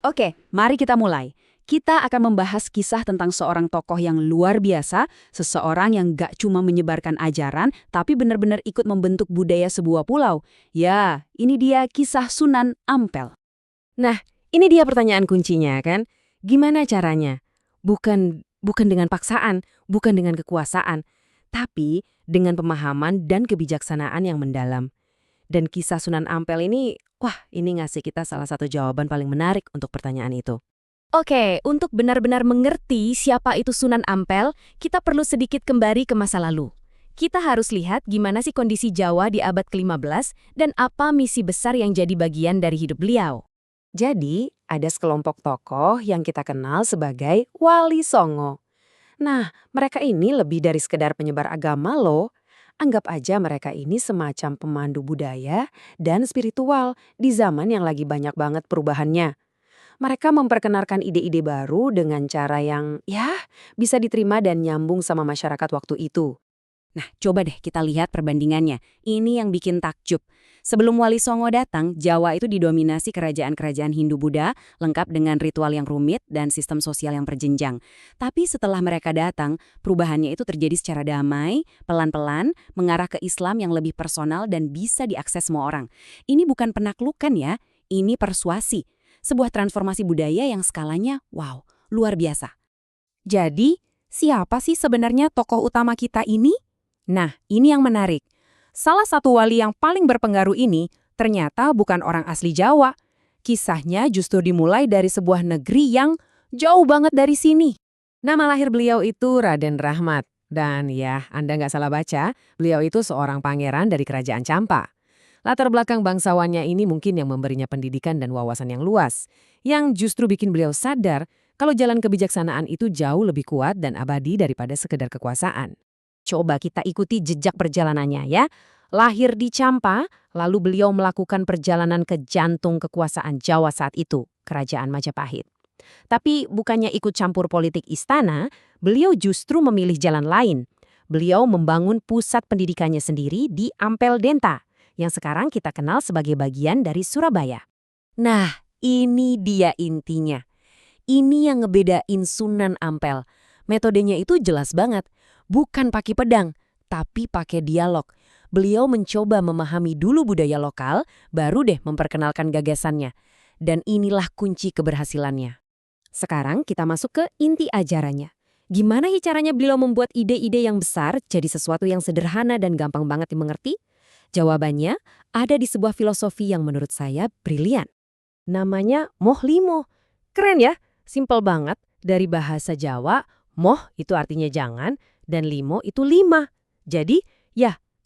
Oke, mari kita mulai. Kita akan membahas kisah tentang seorang tokoh yang luar biasa, seseorang yang gak cuma menyebarkan ajaran, tapi benar-benar ikut membentuk budaya sebuah pulau. Ya, ini dia kisah Sunan Ampel. Nah, ini dia pertanyaan kuncinya kan. Gimana caranya? Bukan dengan paksaan, bukan dengan kekuasaan, tapi dengan pemahaman dan kebijaksanaan yang mendalam. Dan kisah Sunan Ampel ini, ini ngasih kita salah satu jawaban paling menarik untuk pertanyaan itu. Oke, untuk benar-benar mengerti siapa itu Sunan Ampel, kita perlu sedikit kembali ke masa lalu. Kita harus lihat gimana sih kondisi Jawa di abad ke-15 dan apa misi besar yang jadi bagian dari hidup beliau. Jadi, ada sekelompok tokoh yang kita kenal sebagai Wali Songo. Nah, mereka ini lebih dari sekedar penyebar agama loh. Anggap aja mereka ini semacam pemandu budaya dan spiritual di zaman yang lagi banyak banget perubahannya. Mereka memperkenalkan ide-ide baru dengan cara yang, bisa diterima dan nyambung sama masyarakat waktu itu. Nah, coba deh kita lihat perbandingannya. Ini yang bikin takjub. Sebelum Wali Songo datang, Jawa itu didominasi kerajaan-kerajaan Hindu-Buddha, lengkap dengan ritual yang rumit dan sistem sosial yang berjenjang. Tapi setelah mereka datang, perubahannya itu terjadi secara damai, pelan-pelan, mengarah ke Islam yang lebih personal dan bisa diakses semua orang. Ini bukan penaklukan ya, ini persuasi. Sebuah transformasi budaya yang skalanya, luar biasa. Jadi, siapa sih sebenarnya tokoh utama kita ini? Nah, ini yang menarik. Salah satu wali yang paling berpengaruh ini ternyata bukan orang asli Jawa. Kisahnya justru dimulai dari sebuah negeri yang jauh banget dari sini. Nama lahir beliau itu Raden Rahmat. Dan ya, Anda nggak salah baca, beliau itu seorang pangeran dari kerajaan Campa. Latar belakang bangsawannya ini mungkin yang memberinya pendidikan dan wawasan yang luas, yang justru bikin beliau sadar kalau jalan kebijaksanaan itu jauh lebih kuat dan abadi daripada sekedar kekuasaan. Coba kita ikuti jejak perjalanannya ya. Lahir di Campa, lalu beliau melakukan perjalanan ke jantung kekuasaan Jawa saat itu, Kerajaan Majapahit. Tapi bukannya ikut campur politik istana, beliau justru memilih jalan lain. Beliau membangun pusat pendidikannya sendiri di Ampel Denta, yang sekarang kita kenal sebagai bagian dari Surabaya. Nah, ini dia intinya. Ini yang ngebedain Sunan Ampel. Metodenya itu jelas banget. Bukan pakai pedang, tapi pakai dialog. Beliau mencoba memahami dulu budaya lokal, baru deh memperkenalkan gagasannya. Dan inilah kunci keberhasilannya. Sekarang kita masuk ke inti ajarannya. Gimana sih caranya beliau membuat ide-ide yang besar jadi sesuatu yang sederhana dan gampang banget dimengerti? Jawabannya ada di sebuah filosofi yang menurut saya brilian. Namanya Moh Limo. Keren ya? Simpel banget. Dari bahasa Jawa, moh itu artinya jangan, dan limo itu 5. Jadi,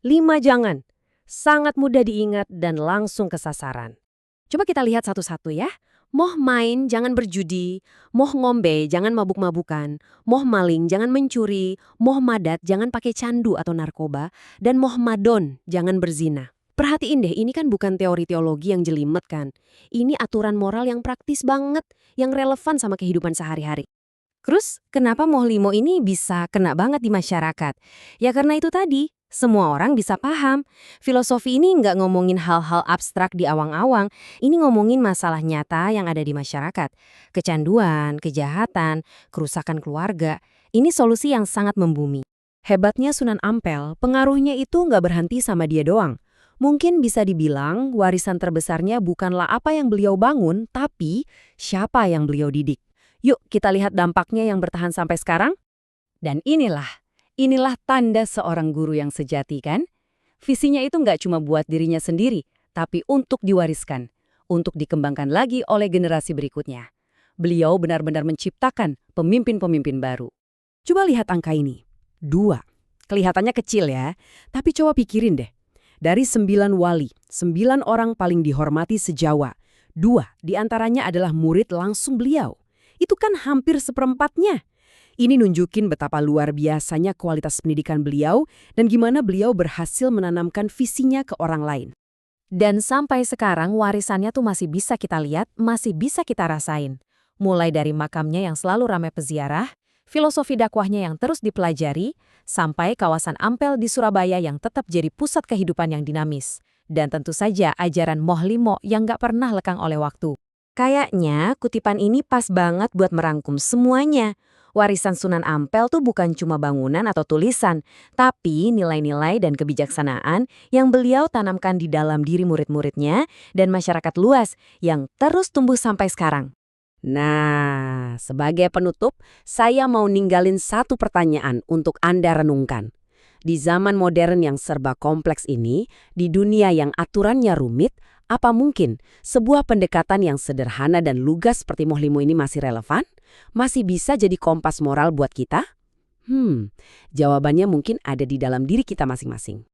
5 jangan. Sangat mudah diingat dan langsung ke sasaran. Coba kita lihat satu-satu ya. Moh main, jangan berjudi. Moh ngombe, jangan mabuk-mabukan. Moh maling, jangan mencuri. Moh madat, jangan pakai candu atau narkoba. Dan moh madon, jangan berzina. Perhatiin deh, ini kan bukan teori teologi yang jelimet kan. Ini aturan moral yang praktis banget, yang relevan sama kehidupan sehari-hari. Terus, kenapa Moh Limo ini bisa kena banget di masyarakat? Ya karena itu tadi, semua orang bisa paham. Filosofi ini nggak ngomongin hal-hal abstrak di awang-awang, ini ngomongin masalah nyata yang ada di masyarakat. Kecanduan, kejahatan, kerusakan keluarga, ini solusi yang sangat membumi. Hebatnya Sunan Ampel, pengaruhnya itu nggak berhenti sama dia doang. Mungkin bisa dibilang warisan terbesarnya bukanlah apa yang beliau bangun, tapi siapa yang beliau didik. Yuk kita lihat dampaknya yang bertahan sampai sekarang. Dan inilah tanda seorang guru yang sejati kan? Visinya itu nggak cuma buat dirinya sendiri, tapi untuk diwariskan, untuk dikembangkan lagi oleh generasi berikutnya. Beliau benar-benar menciptakan pemimpin-pemimpin baru. Coba lihat angka ini, 2. Kelihatannya kecil ya, tapi coba pikirin deh. Dari 9 wali, 9 orang paling dihormati se-Jawa. 2 diantaranya adalah murid langsung beliau. Itu kan hampir seperempatnya. Ini nunjukin betapa luar biasanya kualitas pendidikan beliau dan gimana beliau berhasil menanamkan visinya ke orang lain. Dan sampai sekarang warisannya tuh masih bisa kita lihat, masih bisa kita rasain. Mulai dari makamnya yang selalu ramai peziarah, filosofi dakwahnya yang terus dipelajari, sampai kawasan Ampel di Surabaya yang tetap jadi pusat kehidupan yang dinamis. Dan tentu saja ajaran Moh Limo yang gak pernah lekang oleh waktu. Kayaknya kutipan ini pas banget buat merangkum semuanya. Warisan Sunan Ampel tuh bukan cuma bangunan atau tulisan, tapi nilai-nilai dan kebijaksanaan yang beliau tanamkan di dalam diri murid-muridnya dan masyarakat luas yang terus tumbuh sampai sekarang. Nah, sebagai penutup, saya mau ninggalin satu pertanyaan untuk Anda renungkan. Di zaman modern yang serba kompleks ini, di dunia yang aturannya rumit, apa mungkin sebuah pendekatan yang sederhana dan lugas seperti Moh Limo ini masih relevan? Masih bisa jadi kompas moral buat kita? Jawabannya mungkin ada di dalam diri kita masing-masing.